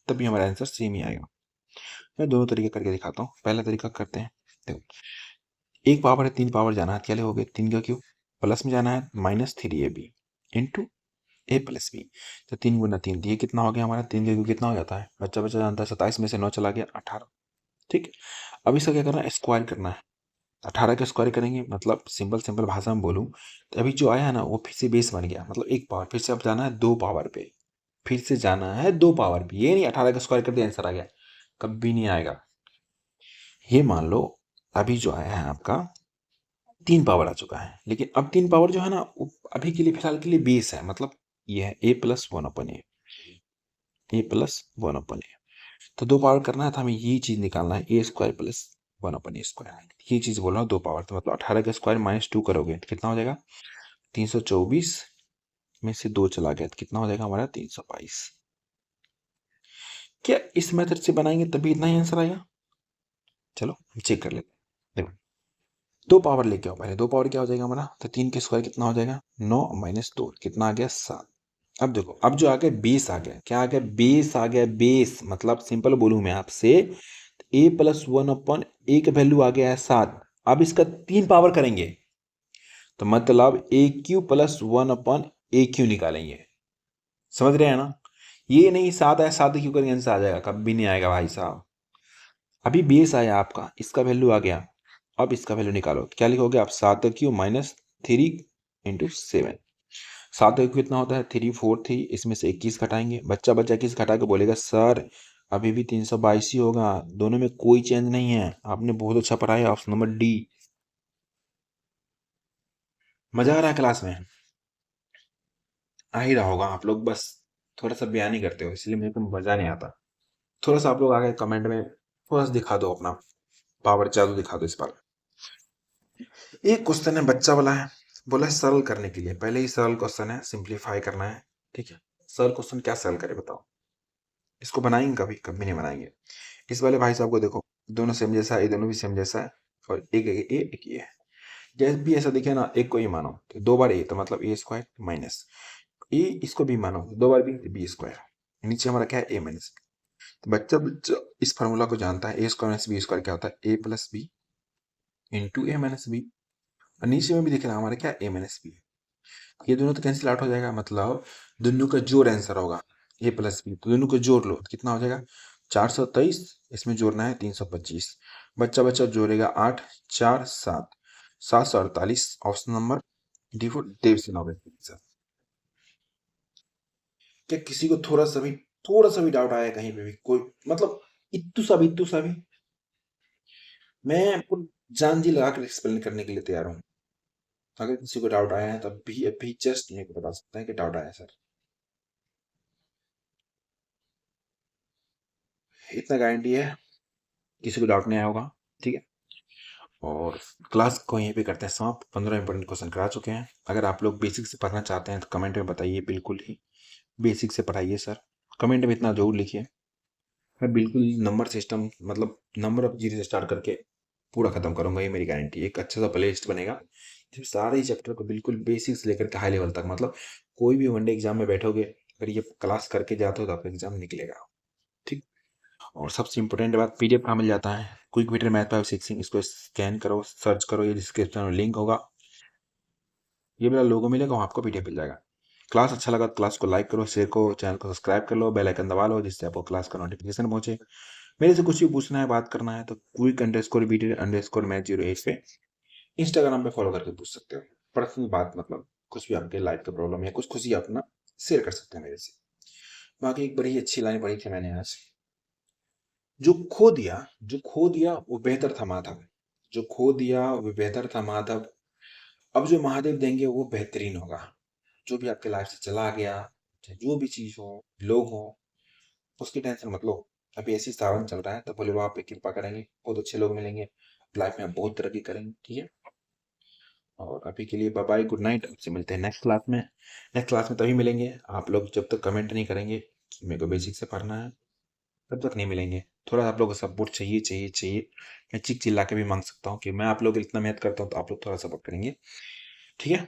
S1: तभी हमारा आंसर सेम ही आएगा। मैं दोनों तरीके करके दिखाता हूँ। पहला तरीका करते हैं, देखो एक पावर है, 3 पावर जाना है, क्या हो गया? 3 का क्यूब, प्लस में जाना है minus 3ab into a plus B, तो 3 गुना 3, ये कितना हो गया हमारा? 3 का क्यूब कितना हो जाता है? बच्चा बच्चा जानता है, 27 में से 9 चला गया 18। ठीक, अब इसका क्या करना है? स्क्वायर करना है। 18 का स्क्वायर करेंगे, मतलब सिंपल सिंपल भाषा में बोलूँ तो अभी जो आया है ना, वो फिर से बेस बन गया, मतलब एक पावर, फिर से अब जाना है 2 पावर पे, फिर से जाना है 2 पावर पे। ये नहीं 18 का स्क्वायर कर दिया आंसर आ गया, कभी नहीं आएगा। ये मान लो अभी जो आया है आपका 3 पावर आ चुका है, लेकिन अब 3 पावर जो है ना, वो अभी के लिए फिलहाल के लिए बेस है, मतलब ये है a plus 1 upon A plus 1 अपन ए। तो 2 पावर करना है तो हमें ये चीज निकालना है, a square plus 1 upon A square. ये चीज बोल रहा हूँ 2 पावर, तो मतलब 18 का स्क्वायर माइनस 2 करोगे तो कितना हो जाएगा? 324 में से 2 चला गया तो कितना हो जाएगा हमारा? 322। क्या इस मेथड से बनाएंगे तभी इतना ही आंसर आएगा? चलो चेक कर लेते हैं। देखो 2 पावर लेके आओ, पहले 2 पावर क्या हो जाएगा हमारा? तो 3 के स्क्वायर कितना हो जाएगा? 9 माइनस 2 कितना आ गया? 7। अब देखो, अब जो आ गया बेस आ गया, क्या आ गया? बेस आ गया। बेस मतलब सिंपल बोलूं मैं आपसे, a प्लस 1 अपन a का वैल्यू आ गया है 7। अब इसका 3 पावर करेंगे तो मतलब a Q plus 1 upon a Q निकालेंगे। समझ रहे हैं ना? ये नहीं 7 है 7 क्यू करेंगे आंसर आ जाएगा, कभी नहीं आएगा भाई साहब। अभी बेस आया आपका, इसका वैल्यू आ गया, अब इसका वैल्यू निकालो, क्या लिखोगे आप? 7 क्यू माइनस 3 इंटू 7। 7 का क्यू कितना होता है? 343, इसमें से 21 घटाएंगे, बच्चा बच्चा 21 घटा के बोलेगा सर अभी भी 322 ही होगा, दोनों में कोई चेंज नहीं है। आपने बहुत अच्छा पढ़ाया, ऑप्शन नंबर डी। मजा आ रहा है क्लास में? आ ही रहा होगा, आप लोग बस थोड़ा सा बयान ही करते हो, इसलिए मेरे को मजा नहीं आता। थोड़ा सा आप लोग आगे कमेंट में थोड़ा सा दिखा दो, अपना पावर जादू दिखा दो इस बार। एक क्वेश्चन है बच्चा वाला है, बोला है सरल करने के लिए, पहले ही सरल क्वेश्चन है, सिंप्लीफाई करना है। ठीक है, सरल क्वेश्चन क्या सरल करे बताओ? इसको बनाएंगे कभी? कभी नहीं बनाएंगे। इस वाले भाई साहब को देखो, दोनों सेम जैसा है, ये दोनों भी सेम जैसा है, और एक ये है। जब भी ऐसा दिखे ना, एक को ही मानो तो 2 बार ए, तो मतलब ए स्क्वायर माइनस ए, इसको भी मानो 2 बार बी स्क्वायर, नीचे हमारा क्या है ए माइनस। तो बच्चा बच्चा इस फार्मूला को जानता है, ए स्क्वायर माइनस बी स्क्वायर क्या होता है, ए प्लस बी इंटू ए माइनस बी। और नीचे में भी दिख रहा है हमारा क्या, ए माइनस बी। ये दोनों तो कैंसिल आउट हो जाएगा, मतलब दोनों का जोड़ आंसर होगा ए प्लस बी, तो दोनों को जोड़ लो तो कितना हो जाएगा 423, इसमें जोड़ना है 325। बच्चा बच्चा जोड़ेगा 8 4 7 748, ऑप्शन नंबर डी फॉर देव सिन्हा। क्या किसी को थोड़ा सा भी डाउट आया कहीं पे भी, कोई मतलब इत्तू सा भी, मैं आपको जान जी लगा कर एक्सप्लेन करने के लिए तैयार हूँ। अगर किसी को डाउट आया है तब भी अभी जस्ट मेरे को बता सकता है कि डाउट आया सर, इतना गारंटी है किसी को डाउट नहीं आया होगा। ठीक है, और क्लास को यहीं पे करते हैं समाप्त। 15 इंपॉर्टेंट क्वेश्चन करा चुके हैं। अगर आप लोग बेसिक से पढ़ना चाहते हैं तो कमेंट में बताइए, बिल्कुल ही बेसिक से पढ़ाइए सर, कमेंट में इतना जरूर लिखिए। मैं बिल्कुल नंबर सिस्टम मतलब नंबर ऑफ जीरो से स्टार्ट करके पूरा खत्म करूंगा, ये मेरी गारंटी। एक अच्छा सा प्ले लिस्ट बनेगा जिसमें सारे ही चैप्टर को बिल्कुल बेसिक से लेकर के हाई लेवल तक, मतलब कोई भी वनडे एग्जाम में बैठोगे अगर ये क्लास करके जाते हो तो आपका एग्जाम निकलेगा। ठीक। और सबसे इंपॉर्टेंट बात, पीडीएफ कहाँ मिल जाता है, क्विक विटर मैथ 5 6, इसको स्कैन करो, सर्च करो, ये डिस्क्रिप्शन में लिंक होगा, ये मेरा लोगो मिलेगा, वहाँ आपको पीडीएफ मिल जाएगा। क्लास अच्छा लगा तो क्लास को लाइक करो, शेयर करो, चैनल को सब्सक्राइब कर लो, बेल आइकन दबा लो, जिससे आपको क्लास का नोटिफिकेशन पहुंचे। मेरे से कुछ भी पूछना है, बात करना है तो quick underscore BT underscore math 08 पे इंस्टाग्राम पे फॉलो करके पूछ सकते हो। पर्सनल बात मतलब कुछ भी आपके लाइफ का प्रॉब्लम है, कुछ खुशी अपना शेयर कर सकते हैं मेरे से। बाकी एक बड़ी अच्छी लाइन पढ़ी थी मैंने आज, जो खो दिया वो बेहतर था माधव, जो खो दिया वो बेहतर था माधव, अब जो महादेव देंगे वो बेहतरीन होगा। जो भी आपके लाइफ से चला गया, चाहे जो भी चीज हो, लोग हो, उसकी टेंशन मत लो। अभी ऐसी सावन चल रहा है तो भोले बाबा पे कृपा करेंगे, बहुत अच्छे लोग मिलेंगे, लाइफ में बहुत तरक्की करेंगे। ठीक है, और अभी के लिए बाय बाय, गुड नाइट। आपसे मिलते हैं नेक्स्ट क्लास में। नेक्स्ट क्लास में तभी मिलेंगे आप लोग जब तक कमेंट नहीं करेंगे कि मेरे को बेसिक से पढ़ना है, तब तक नहीं मिलेंगे। थोड़ा आप लोगों का सपोर्ट चाहिए चाहिए चाहिए। मैं चीख चिल्ला के भी मांग सकता हूँ कि मैं आप लोग इतना मेहनत करता हूँ तो आप लोग थोड़ा सपोर्ट करेंगे। ठीक है।